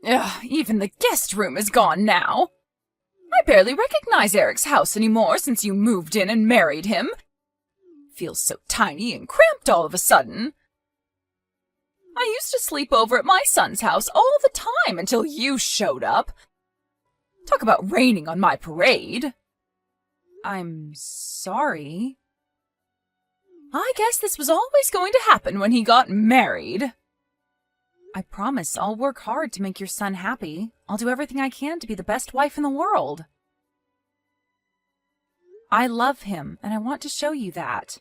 Ugh, even the guest room is gone now. I barely recognize Eric's house anymore since you moved in and married him. Feels so tiny and cramped all of a sudden. I used to sleep over at my son's house all the time until you showed up. Talk about raining on my parade. I'm sorry. I guess this was always going to happen when he got married. I promise I'll work hard to make your son happy. I'll do everything I can to be the best wife in the world. I love him, and I want to show you that.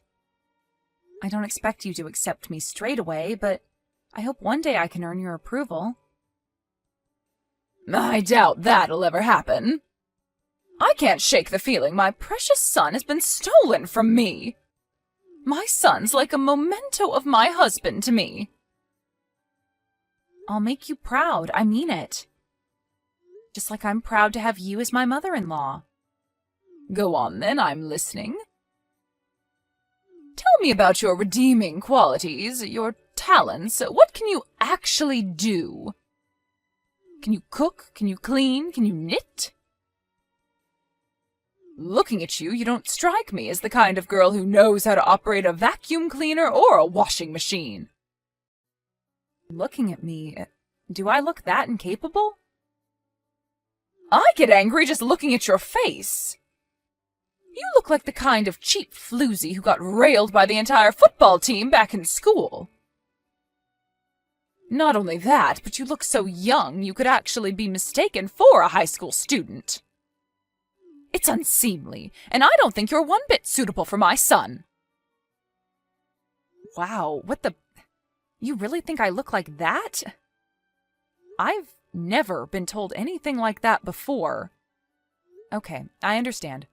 I don't expect you to accept me straight away, but I hope one day I can earn your approval. I doubt that'll ever happen. I can't shake the feeling my precious son has been stolen from me. My son's like a memento of my husband to me. I'll make you proud, I mean it. Just like I'm proud to have you as my mother-in-law. Go on then, I'm listening. Tell me about your redeeming qualities, your talents. What can you actually do? Can you cook? Can you clean? Can you knit? Looking at you, you don't strike me as the kind of girl who knows how to operate a vacuum cleaner or a washing machine. Looking at me, do I look that incapable? I get angry just looking at your face. You look like the kind of cheap floozy who got railed by the entire football team back in school. Not only that, but you look so young you could actually be mistaken for a high school student. It's unseemly, and I don't think you're one bit suitable for my son. Wow, what the... You really think I look like that? I've never been told anything like that before. Okay, I understand.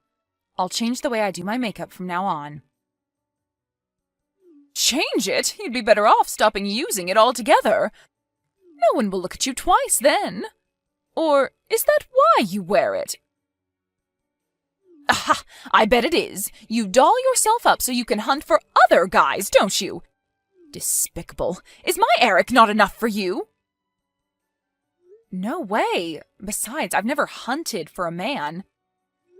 I'll change the way I do my makeup from now on. Change it? You'd be better off stopping using it altogether. No one will look at you twice then. Or is that why you wear it? Aha! I bet it is. You doll yourself up so you can hunt for other guys, don't you? Despicable. Is my Eric not enough for you? No way. Besides, I've never hunted for a man.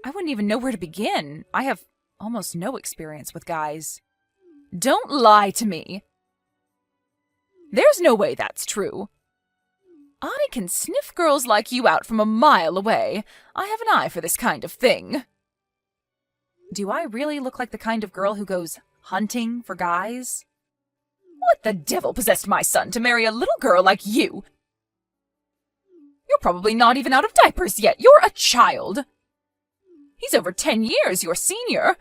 I wouldn't even know where to begin. I have almost no experience with guys. Don't lie to me. There's no way that's true. I can sniff girls like you out from a mile away. I have an eye for this kind of thing. Do I really look like the kind of girl who goes hunting for guys? What the devil possessed my son to marry a little girl like you? You're probably not even out of diapers yet. You're a child. He's over 10 years your senior.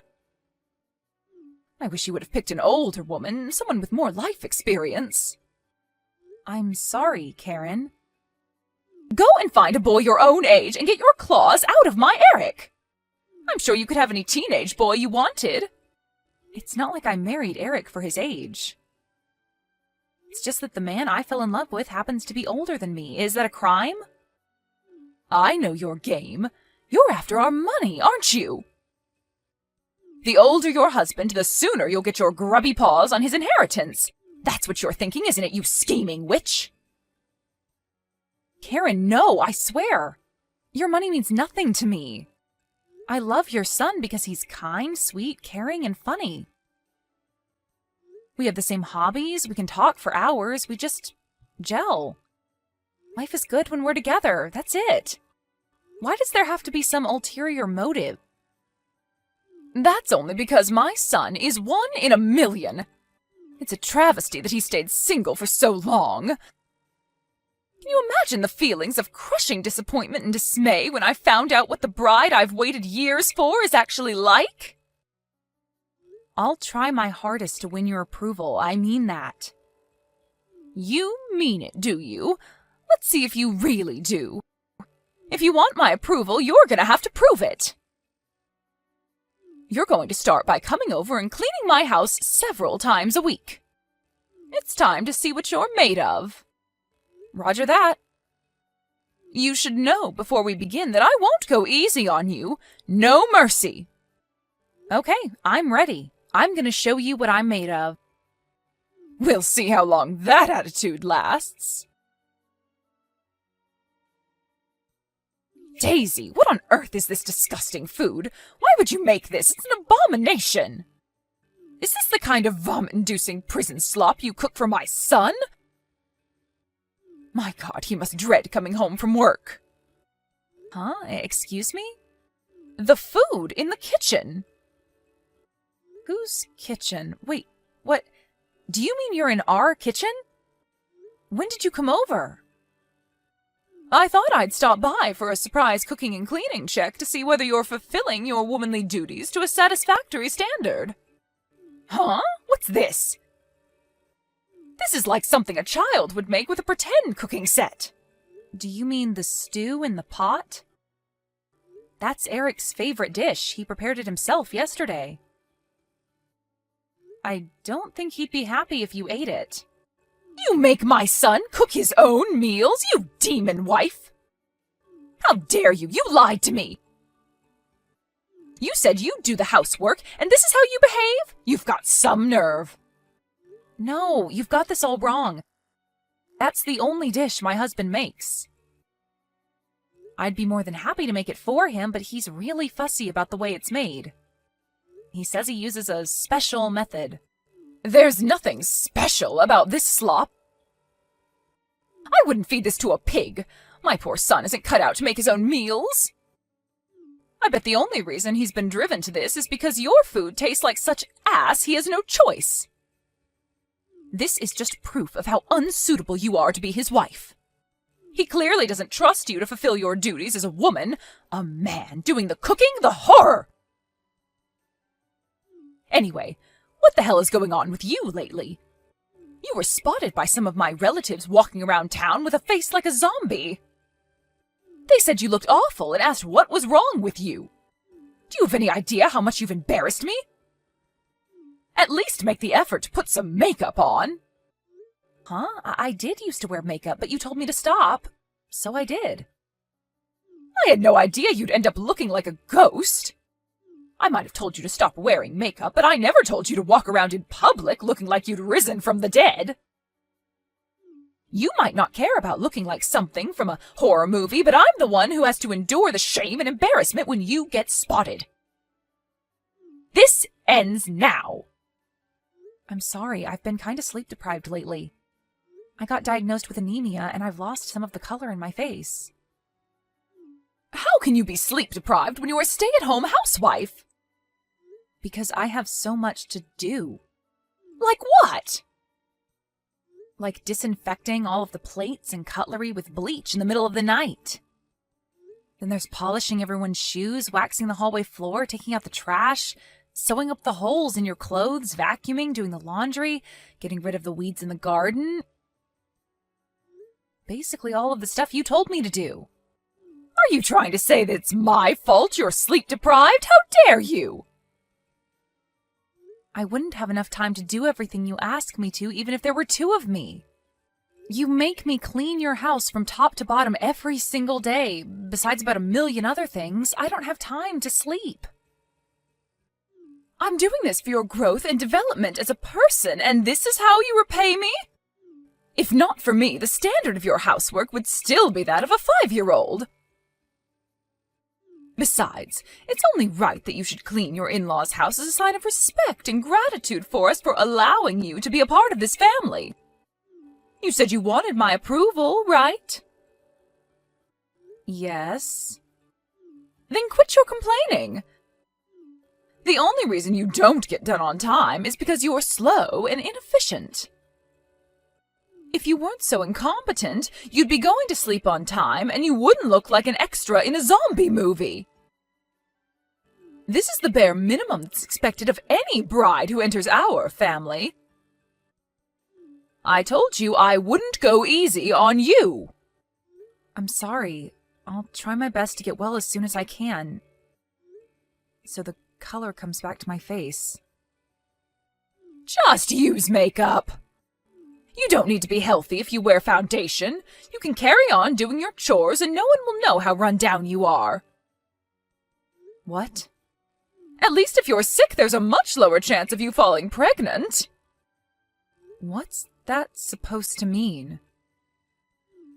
I wish you would have picked an older woman, someone with more life experience. I'm sorry, Karen. Go and find a boy your own age and get your claws out of my Eric. I'm sure you could have any teenage boy you wanted. It's not like I married Eric for his age. It's just that the man I fell in love with happens to be older than me. Is that a crime? I know your game. You're after our money, aren't you? The older your husband, the sooner you'll get your grubby paws on his inheritance. That's what you're thinking, isn't it, you scheming witch? Karen, no, I swear. Your money means nothing to me. I love your son because he's kind, sweet, caring, and funny. We have the same hobbies, we can talk for hours, we just gel. Life is good when we're together, that's it. Why does there have to be some ulterior motive? That's only because my son is 1 in a million. It's a travesty that he stayed single for so long. Can you imagine the feelings of crushing disappointment and dismay when I found out what the bride I've waited years for is actually like? I'll try my hardest to win your approval, I mean that. You mean it, do you? Let's see if you really do. If you want my approval, you're gonna have to prove it. You're going to start by coming over and cleaning my house several times a week. It's time to see what you're made of. Roger that. You should know before we begin that I won't go easy on you. No mercy. Okay, I'm ready. I'm gonna show you what I'm made of. We'll see how long that attitude lasts. Daisy, what on earth is this disgusting food? Why would you make this? It's an abomination! Is this the kind of vomit-inducing prison slop you cook for my son? My God, he must dread coming home from work. Huh? Excuse me? The food in the kitchen. Whose kitchen? Wait, what? Do you mean you're in our kitchen? When did you come over? I thought I'd stop by for a surprise cooking and cleaning check to see whether you're fulfilling your womanly duties to a satisfactory standard. Huh? What's this? This is like something a child would make with a pretend cooking set. Do you mean the stew in the pot? That's Eric's favorite dish. He prepared it himself yesterday. I don't think he'd be happy if you ate it. You make my son cook his own meals, you demon wife! How dare you! You lied to me! You said you'd do the housework, and this is how you behave? You've got some nerve. No, you've got this all wrong. That's the only dish my husband makes. I'd be more than happy to make it for him, but he's really fussy about the way it's made. He says he uses a special method. There's nothing special about this slop. I wouldn't feed this to a pig. My poor son isn't cut out to make his own meals. I bet the only reason he's been driven to this is because your food tastes like such ass he has no choice. This is just proof of how unsuitable you are to be his wife. He clearly doesn't trust you to fulfill your duties as a woman. A man doing the cooking? The horror! Anyway, what the hell is going on with you lately? You were spotted by some of my relatives walking around town with a face like a zombie. They said you looked awful and asked what was wrong with you. Do you have any idea how much you've embarrassed me? At least make the effort to put some makeup on. Huh? I did used to wear makeup, but you told me to stop. So I did. I had no idea you'd end up looking like a ghost. I might have told you to stop wearing makeup, but I never told you to walk around in public looking like you'd risen from the dead. You might not care about looking like something from a horror movie, but I'm the one who has to endure the shame and embarrassment when you get spotted. This ends now. I'm sorry, I've been kind of sleep-deprived lately. I got diagnosed with anemia, and I've lost some of the color in my face. How can you be sleep-deprived when you're a stay-at-home housewife? Because I have so much to do. Like what? Like disinfecting all of the plates and cutlery with bleach in the middle of the night. Then there's polishing everyone's shoes, waxing the hallway floor, taking out the trash, sewing up the holes in your clothes, vacuuming, doing the laundry, getting rid of the weeds in the garden. Basically all of the stuff you told me to do. Are you trying to say that it's my fault you're sleep-deprived? How dare you? I wouldn't have enough time to do everything you ask me to, even if there were two of me. You make me clean your house from top to bottom every single day. Besides about 1,000,000 other things, I don't have time to sleep. I'm doing this for your growth and development as a person, and this is how you repay me? If not for me, the standard of your housework would still be that of a 5-year-old. Besides, it's only right that you should clean your in-laws' house as a sign of respect and gratitude for us for allowing you to be a part of this family. You said you wanted my approval, right? Yes. Then quit your complaining. The only reason you don't get done on time is because you're slow and inefficient. If you weren't so incompetent, you'd be going to sleep on time and you wouldn't look like an extra in a zombie movie. This is the bare minimum that's expected of any bride who enters our family. I told you I wouldn't go easy on you. I'm sorry. I'll try my best to get well as soon as I can, so the color comes back to my face. Just use makeup. You don't need to be healthy if you wear foundation. You can carry on doing your chores and no one will know how run down you are. What? At least if you're sick, there's a much lower chance of you falling pregnant. What's that supposed to mean?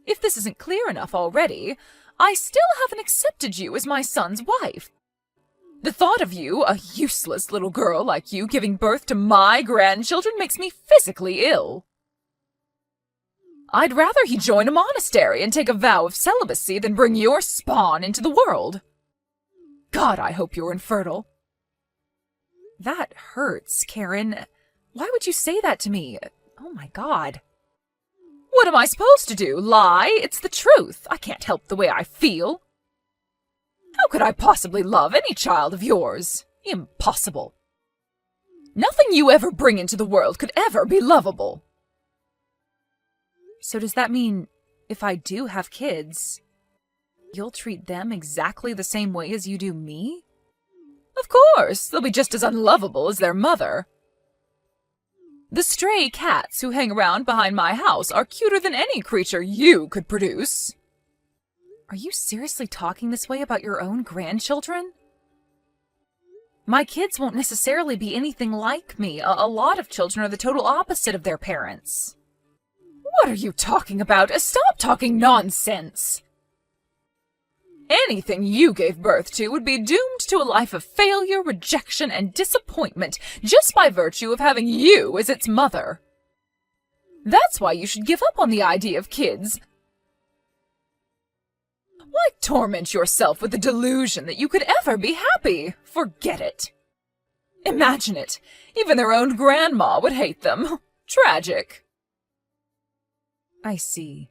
If this isn't clear enough already, I still haven't accepted you as my son's wife. The thought of you, a useless little girl like you, giving birth to my grandchildren makes me physically ill. I'd rather he join a monastery and take a vow of celibacy than bring your spawn into the world. God, I hope you're infertile. That hurts, Karen. Why would you say that to me? Oh my God. What am I supposed to do? Lie? It's the truth. I can't help the way I feel. How could I possibly love any child of yours? Impossible. Nothing you ever bring into the world could ever be lovable. So does that mean if I do have kids, you'll treat them exactly the same way as you do me? Of course, they'll be just as unlovable as their mother. The stray cats who hang around behind my house are cuter than any creature you could produce. Are you seriously talking this way about your own grandchildren? My kids won't necessarily be anything like me. A lot of children are the total opposite of their parents. What are you talking about? Stop talking nonsense! Anything you gave birth to would be doomed to a life of failure, rejection, and disappointment just by virtue of having you as its mother. That's why you should give up on the idea of kids. Why torment yourself with the delusion that you could ever be happy? Forget it. Imagine it. Even their own grandma would hate them. Tragic. I see.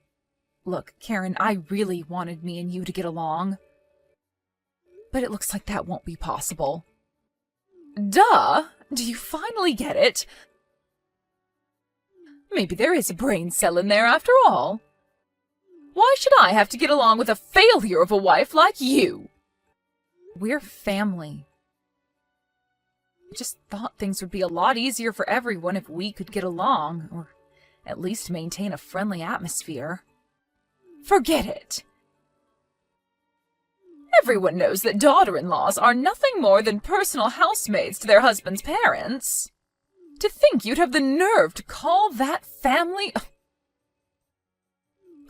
Look, Karen, I really wanted me and you to get along. But it looks like that won't be possible. Duh! Do you finally get it? Maybe there is a brain cell in there after all. Why should I have to get along with a failure of a wife like you? We're family. I just thought things would be a lot easier for everyone if we could get along, or at least maintain a friendly atmosphere. Forget it. Everyone knows that daughter-in-laws are nothing more than personal housemaids to their husband's parents. To think you'd have the nerve to call that family...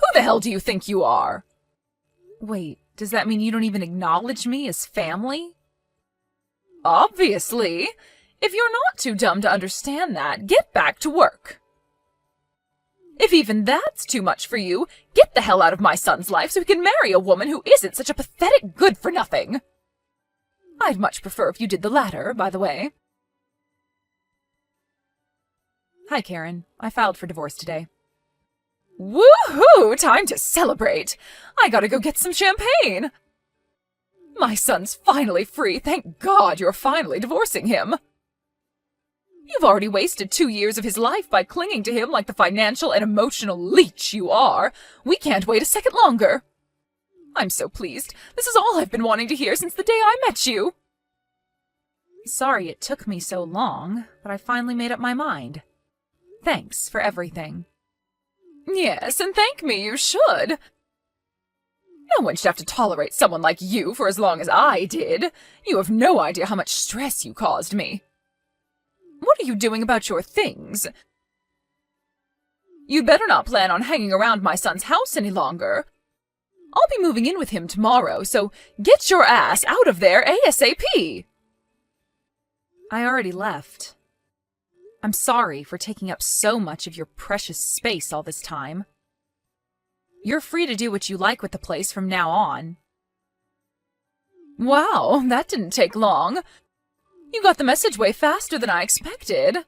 Who the hell do you think you are? Wait, does that mean you don't even acknowledge me as family? Obviously. If you're not too dumb to understand that, get back to work. If even that's too much for you, get the hell out of my son's life so he can marry a woman who isn't such a pathetic good-for-nothing. I'd much prefer if you did the latter, by the way. Hi, Karen. I filed for divorce today. Woohoo! Time to celebrate! I gotta go get some champagne! My son's finally free. Thank God you're finally divorcing him. You've already wasted 2 years of his life by clinging to him like the financial and emotional leech you are. We can't wait a second longer. I'm so pleased. This is all I've been wanting to hear since the day I met you. Sorry it took me so long, but I finally made up my mind. Thanks for everything. Yes, and thank me you should. No one should have to tolerate someone like you for as long as I did. You have no idea how much stress you caused me. What are you doing about your things? You'd better not plan on hanging around my son's house any longer. I'll be moving in with him tomorrow, so get your ass out of there ASAP! I already left. I'm sorry for taking up so much of your precious space all this time. You're free to do what you like with the place from now on. Wow, that didn't take long. You got the message way faster than I expected.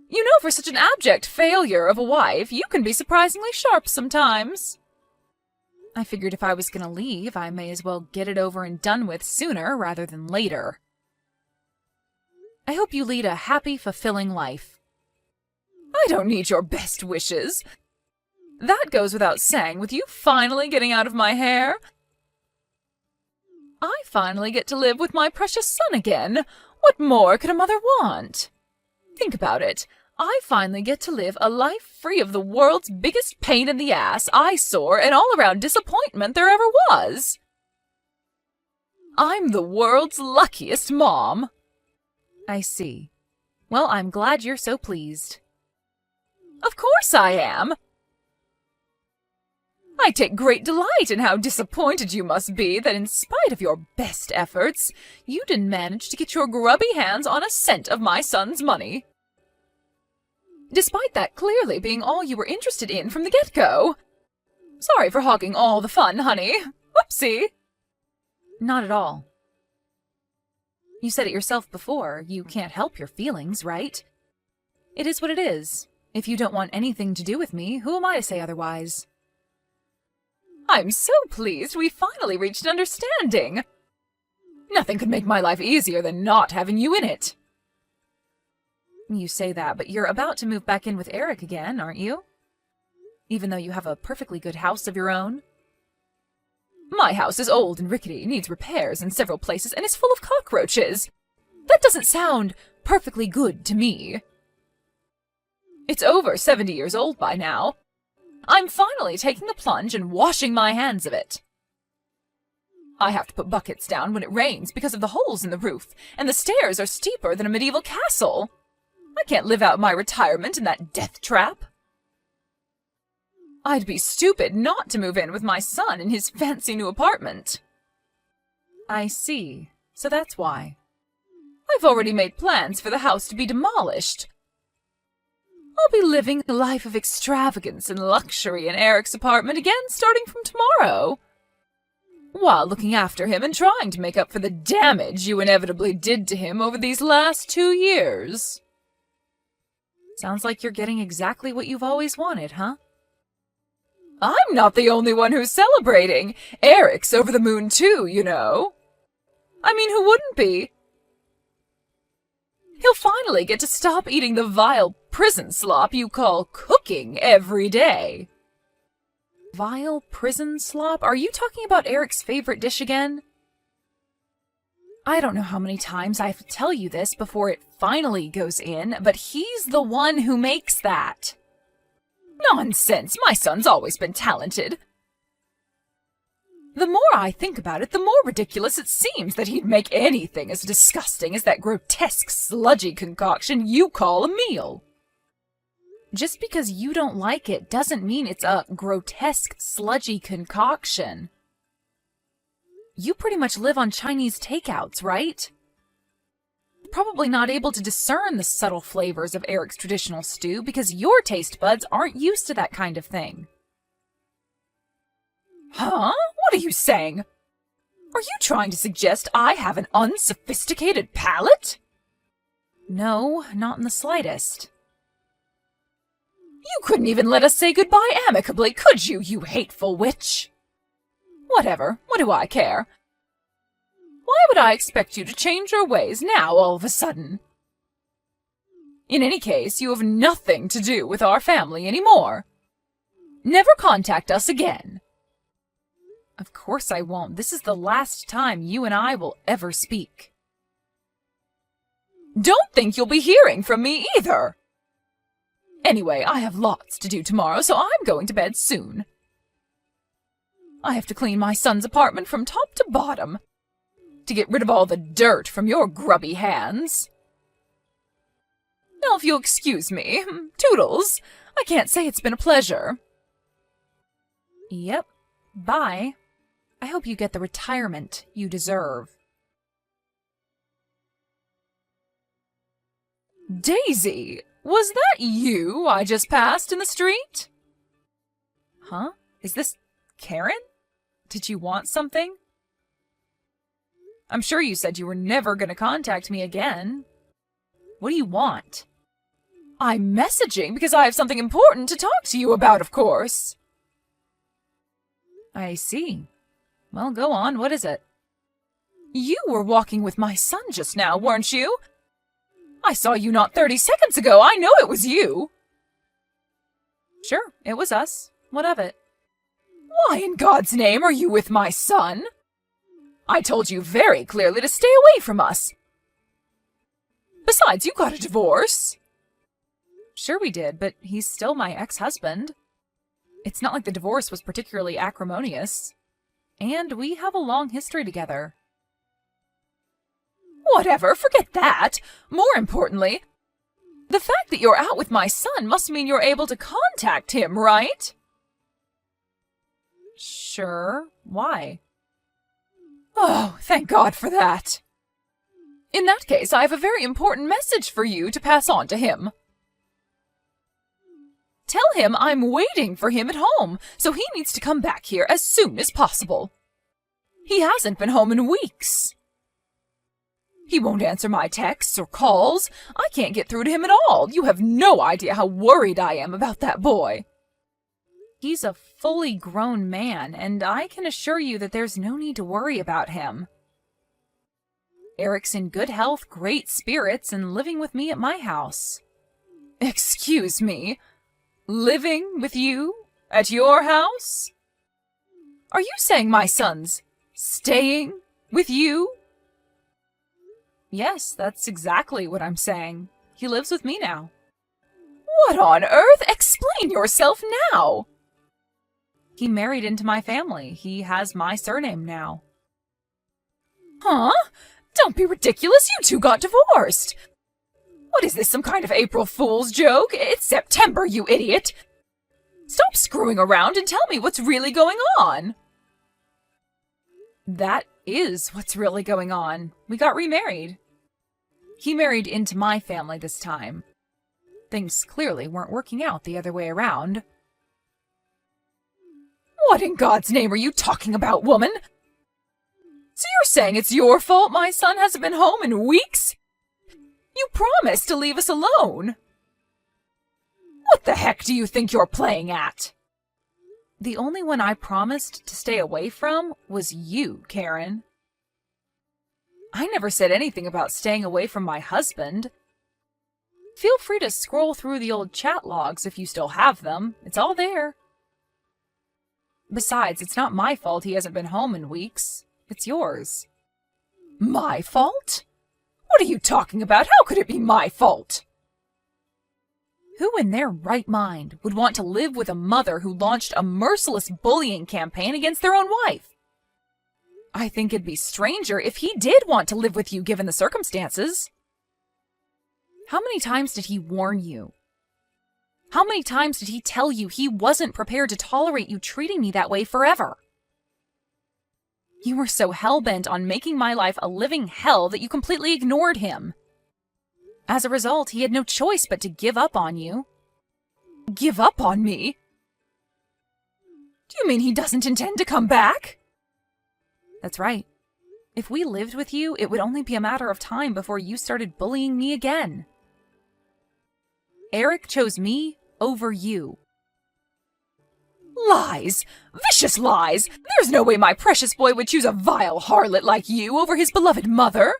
You know, for such an abject failure of a wife, you can be surprisingly sharp sometimes. I figured if I was going to leave, I may as well get it over and done with sooner rather than later. I hope you lead a happy, fulfilling life. I don't need your best wishes. That goes without saying, with you finally getting out of my hair. I finally get to live with my precious son again. What more could a mother want? Think about it. I finally get to live a life free of the world's biggest pain in the ass, eyesore, and all-around disappointment there ever was. I'm the world's luckiest mom. I see. Well, I'm glad you're so pleased. Of course I am. I take great delight in how disappointed you must be that in spite of your best efforts, you didn't manage to get your grubby hands on a cent of my son's money. Despite that clearly being all you were interested in from the get-go. Sorry for hogging all the fun, honey. Whoopsie. Not at all. You said it yourself before, you can't help your feelings, right? It is what it is. If you don't want anything to do with me, who am I to say otherwise? I'm so pleased we finally reached an understanding. Nothing could make my life easier than not having you in it. You say that, but you're about to move back in with Eric again, aren't you? Even though you have a perfectly good house of your own? My house is old and rickety, needs repairs in several places, and is full of cockroaches. That doesn't sound perfectly good to me. It's over 70 years old by now. I'm finally taking the plunge and washing my hands of it. I have to put buckets down when it rains because of the holes in the roof, and the stairs are steeper than a medieval castle. I can't live out my retirement in that death trap. I'd be stupid not to move in with my son in his fancy new apartment. I see. So that's why. I've already made plans for the house to be demolished. I'll be living a life of extravagance and luxury in Eric's apartment again starting from tomorrow, while looking after him and trying to make up for the damage you inevitably did to him over these last 2 years. Sounds like you're getting exactly what you've always wanted, huh? I'm not the only one who's celebrating. Eric's over the moon too, you know. I mean, who wouldn't be? He'll finally get to stop eating the vile prison slop you call cooking every day. Vile prison slop? Are you talking about Eric's favorite dish again? I don't know how many times I have to tell you this before it finally goes in, but he's the one who makes that. Nonsense! My son's always been talented. The more I think about it, the more ridiculous it seems that he'd make anything as disgusting as that grotesque, sludgy concoction you call a meal. Just because you don't like it doesn't mean it's a grotesque, sludgy concoction. You pretty much live on Chinese takeouts, right? Probably not able to discern the subtle flavors of Eric's traditional stew because your taste buds aren't used to that kind of thing. Huh? What are you saying? Are you trying to suggest I have an unsophisticated palate? No, not in the slightest. You couldn't even let us say goodbye amicably, could you, you hateful witch? Whatever, what do I care? Why would I expect you to change your ways now all of a sudden? In any case, you have nothing to do with our family anymore. Never contact us again. Of course I won't. This is the last time you and I will ever speak. Don't think you'll be hearing from me either. Anyway, I have lots to do tomorrow, so I'm going to bed soon. I have to clean my son's apartment from top to bottom, to get rid of all the dirt from your grubby hands. Now, if you'll excuse me, Toodles, I can't say it's been a pleasure. Yep, bye. I hope you get the retirement you deserve. Daisy, was that you I just passed in the street? Huh? Is this Karen? Did you want something? I'm sure you said you were never going to contact me again. What do you want? I'm messaging because I have something important to talk to you about, of course. I see. Well, go on. What is it? You were walking with my son just now, weren't you? I saw you not 30 seconds ago. I know it was you. Sure, it was us. What of it? Why in God's name are you with my son? I told you very clearly to stay away from us. Besides, you got a divorce. Sure we did, but he's still my ex-husband. It's not like the divorce was particularly acrimonious. And we have a long history together. Whatever, forget that. More importantly, the fact that you're out with my son must mean you're able to contact him, right? Sure. Why? Oh, thank God for that. In that case, I have a very important message for you to pass on to him. Tell him I'm waiting for him at home, so he needs to come back here as soon as possible. He hasn't been home in weeks. He won't answer my texts or calls. I can't get through to him at all. You have no idea how worried I am about that boy. He's a fully grown man, and I can assure you that there's no need to worry about him. Eric's in good health, great spirits, and living with me at my house. Excuse me? Living with you? At your house? Are you saying my son's staying with you? Yes, that's exactly what I'm saying. He lives with me now. What on earth? Explain yourself now! He married into my family. He has my surname now. Huh? Don't be ridiculous. You two got divorced. What is this, some kind of April Fool's joke? It's September, you idiot. Stop screwing around and tell me what's really going on. That is what's really going on. We got remarried. He married into my family this time. Things clearly weren't working out the other way around. What in God's name are you talking about, woman? So you're saying it's your fault my son hasn't been home in weeks? You promised to leave us alone. What the heck do you think you're playing at? The only one I promised to stay away from was you, Karen. I never said anything about staying away from my husband. Feel free to scroll through the old chat logs if you still have them. It's all there. Besides, it's not my fault he hasn't been home in weeks. It's yours. My fault? What are you talking about? How could it be my fault? Who in their right mind would want to live with a mother who launched a merciless bullying campaign against their own wife? I think it'd be stranger if he did want to live with you given the circumstances. How many times did he warn you? How many times did he tell you he wasn't prepared to tolerate you treating me that way forever? You were so hell-bent on making my life a living hell that you completely ignored him. As a result, he had no choice but to give up on you. Give up on me? Do you mean he doesn't intend to come back? That's right. If we lived with you, it would only be a matter of time before you started bullying me again. Eric chose me over you. Lies! Vicious lies! There's no way my precious boy would choose a vile harlot like you over his beloved mother.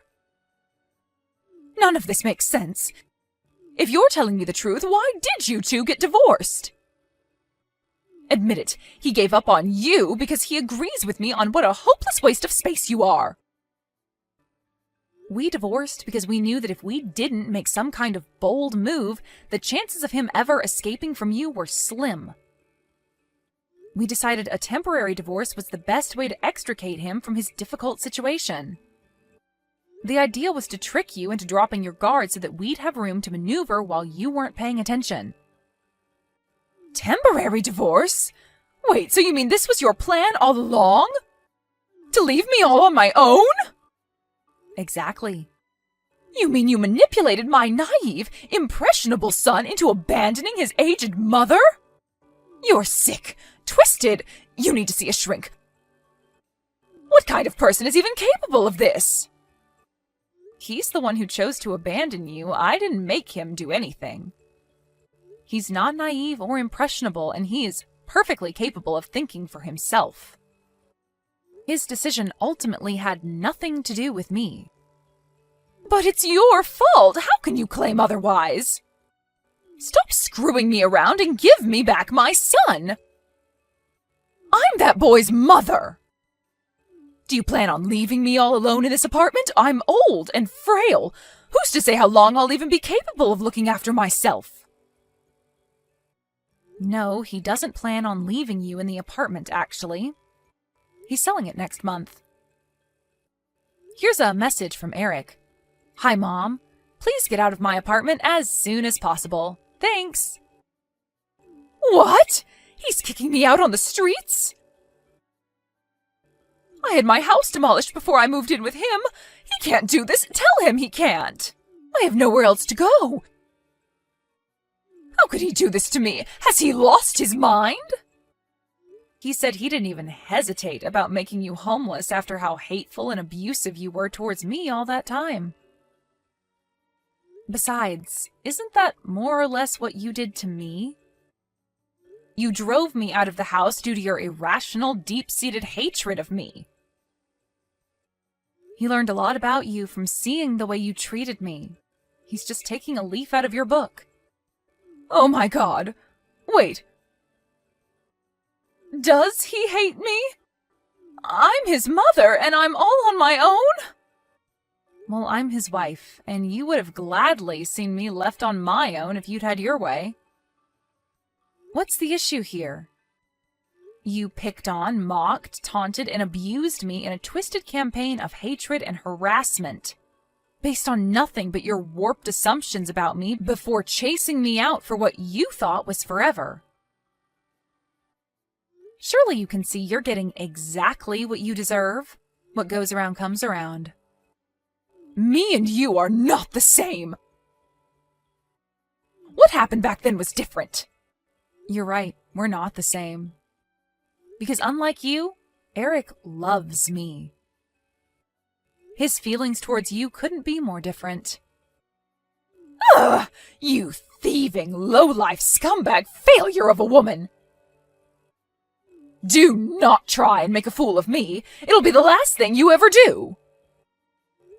None of this makes sense. If you're telling me the truth, why did you two get divorced? Admit it, he gave up on you because he agrees with me on what a hopeless waste of space you are. We divorced because we knew that if we didn't make some kind of bold move, the chances of him ever escaping from you were slim. We decided a temporary divorce was the best way to extricate him from his difficult situation. The idea was to trick you into dropping your guard so that we'd have room to maneuver while you weren't paying attention. Temporary divorce? Wait, so you mean this was your plan all along? To leave me all on my own? Exactly. You mean you manipulated my naive, impressionable son into abandoning his aged mother? You're sick, twisted. You need to see a shrink. What kind of person is even capable of this? He's the one who chose to abandon you. I didn't make him do anything. He's not naive or impressionable, and he is perfectly capable of thinking for himself. His decision ultimately had nothing to do with me. But it's your fault! How can you claim otherwise? Stop screwing me around and give me back my son! I'm that boy's mother! Do you plan on leaving me all alone in this apartment? I'm old and frail. Who's to say how long I'll even be capable of looking after myself? No, he doesn't plan on leaving you in the apartment, actually. He's selling it next month. Here's a message from Eric. Hi, Mom. Please get out of my apartment as soon as possible. Thanks. What? He's kicking me out on the streets? I had my house demolished before I moved in with him. He can't do this. Tell him he can't. I have nowhere else to go. How could he do this to me? Has he lost his mind? He said he didn't even hesitate about making you homeless after how hateful and abusive you were towards me all that time. Besides, isn't that more or less what you did to me? You drove me out of the house due to your irrational, deep-seated hatred of me. He learned a lot about you from seeing the way you treated me. He's just taking a leaf out of your book. Oh my God! Wait. Does he hate me? I'm his mother, and I'm all on my own? Well, I'm his wife, and you would have gladly seen me left on my own if you'd had your way. What's the issue here? You picked on, mocked, taunted, and abused me in a twisted campaign of hatred and harassment, based on nothing but your warped assumptions about me before chasing me out for what you thought was forever. Surely you can see you're getting exactly what you deserve. What goes around comes around. Me and you are not the same. What happened back then was different. You're right, we're not the same. Because unlike you, Eric loves me. His feelings towards you couldn't be more different. Ugh! You thieving, low-life scumbag failure of a woman! Do not try and make a fool of me. It'll be the last thing you ever do.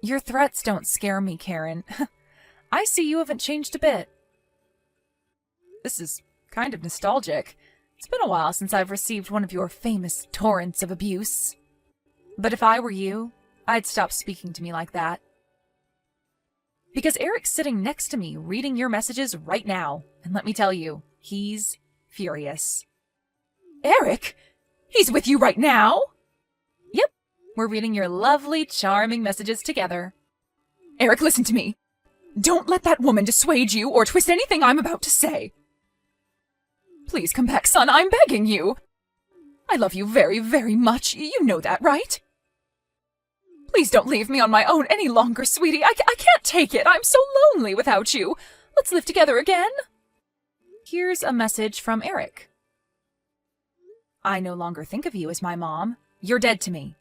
Your threats don't scare me, Karen. I see you haven't changed a bit. This is kind of nostalgic. It's been a while since I've received one of your famous torrents of abuse. But if I were you, I'd stop speaking to me like that. Because Eric's sitting next to me reading your messages right now. And let me tell you, he's furious. Eric? He's with you right now? Yep, we're reading your lovely, charming messages together. Eric, listen to me. Don't let that woman dissuade you or twist anything I'm about to say. Please come back, son, I'm begging you. I love you very, very much. You know that, right? Please don't leave me on my own any longer, sweetie. I can't take it. I'm so lonely without you. Let's live together again. Here's a message from Eric. I no longer think of you as my mom. You're dead to me.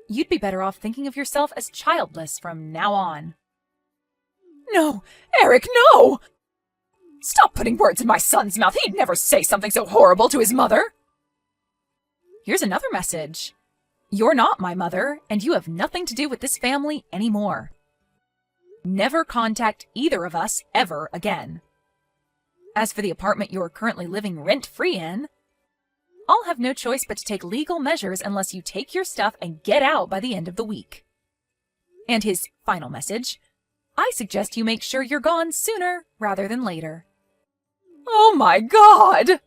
You'd be better off thinking of yourself as childless from now on. No, Eric, no! Stop putting words in my son's mouth. He'd never say something so horrible to his mother. Here's another message. You're not my mother, and you have nothing to do with this family anymore. Never contact either of us ever again. As for the apartment you're currently living rent-free in, I'll have no choice but to take legal measures unless you take your stuff and get out by the end of the week. And his final message, I suggest you make sure you're gone sooner rather than later. Oh my God!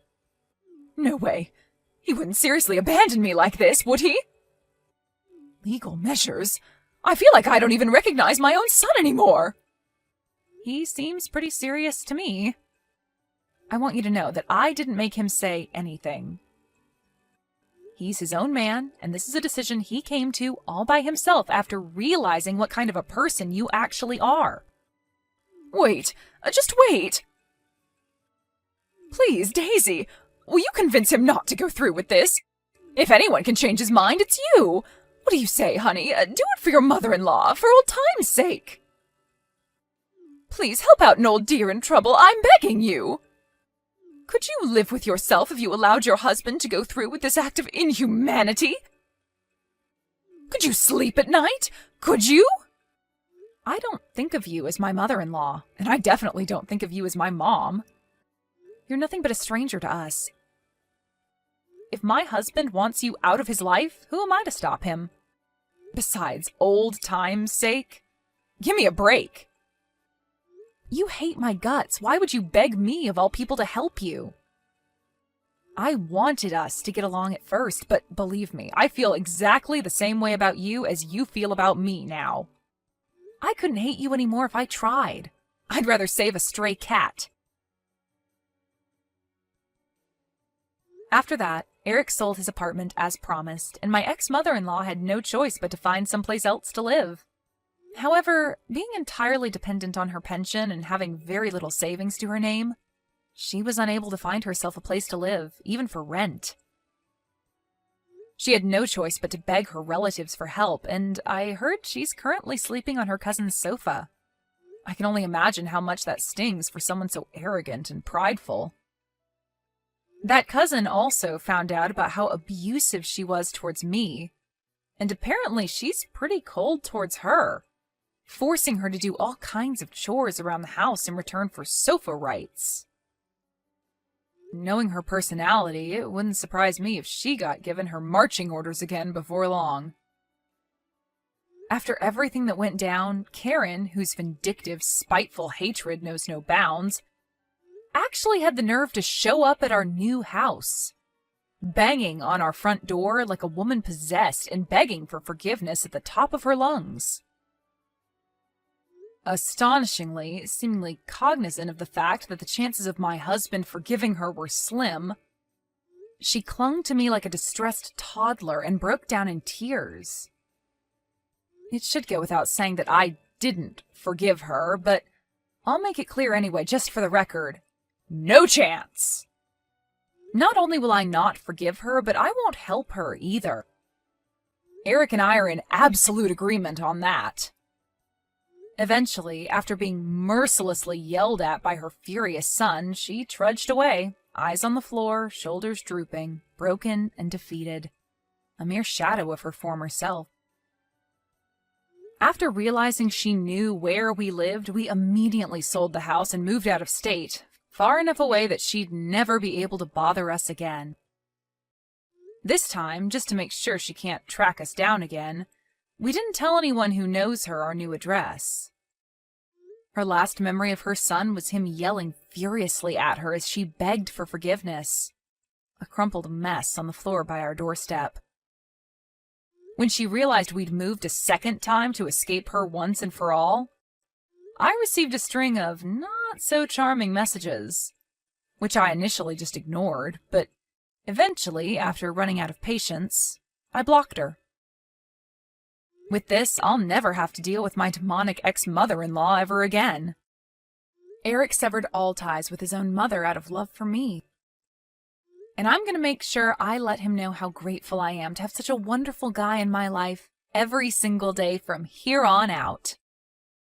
No way. He wouldn't seriously abandon me like this, would he? Legal measures? I feel like I don't even recognize my own son anymore. He seems pretty serious to me. I want you to know that I didn't make him say anything. He's his own man, and this is a decision he came to all by himself after realizing what kind of a person you actually are. Wait, just wait. Please, Daisy, will you convince him not to go through with this? If anyone can change his mind, it's you. What do you say, honey? Do it for your mother-in-law, for old time's sake. Please help out an old dear in trouble, I'm begging you. Could you live with yourself if you allowed your husband to go through with this act of inhumanity? Could you sleep at night? Could you? I don't think of you as my mother-in-law, and I definitely don't think of you as my mom. You're nothing but a stranger to us. If my husband wants you out of his life, who am I to stop him? Besides, old time's sake? Give me a break. You hate my guts. Why would you beg me, of all people, to help you? I wanted us to get along at first, but believe me, I feel exactly the same way about you as you feel about me now. I couldn't hate you anymore if I tried. I'd rather save a stray cat. After that, Eric sold his apartment as promised, and my ex-mother-in-law had no choice but to find someplace else to live. However, being entirely dependent on her pension and having very little savings to her name, she was unable to find herself a place to live, even for rent. She had no choice but to beg her relatives for help, and I heard she's currently sleeping on her cousin's sofa. I can only imagine how much that stings for someone so arrogant and prideful. That cousin also found out about how abusive she was towards me, and apparently she's pretty cold towards her, forcing her to do all kinds of chores around the house in return for sofa rights. Knowing her personality, it wouldn't surprise me if she got given her marching orders again before long. After everything that went down, Karen, whose vindictive, spiteful hatred knows no bounds, actually had the nerve to show up at our new house, banging on our front door like a woman possessed and begging for forgiveness at the top of her lungs. Astonishingly, seemingly cognizant of the fact that the chances of my husband forgiving her were slim, she clung to me like a distressed toddler and broke down in tears. It should go without saying that I didn't forgive her, but I'll make it clear anyway, just for the record. No chance! Not only will I not forgive her, but I won't help her either. Eric and I are in absolute agreement on that. Eventually, after being mercilessly yelled at by her furious son, she trudged away, eyes on the floor, shoulders drooping, broken and defeated, a mere shadow of her former self. After realizing she knew where we lived, we immediately sold the house and moved out of state, far enough away that she'd never be able to bother us again. This time, just to make sure she can't track us down again, we didn't tell anyone who knows her our new address. Her last memory of her son was him yelling furiously at her as she begged for forgiveness, a crumpled mess on the floor by our doorstep. When she realized we'd moved a second time to escape her once and for all, I received a string of not-so-charming messages, which I initially just ignored, but eventually, after running out of patience, I blocked her. With this, I'll never have to deal with my demonic ex-mother-in-law ever again. Eric severed all ties with his own mother out of love for me. And I'm going to make sure I let him know how grateful I am to have such a wonderful guy in my life every single day from here on out.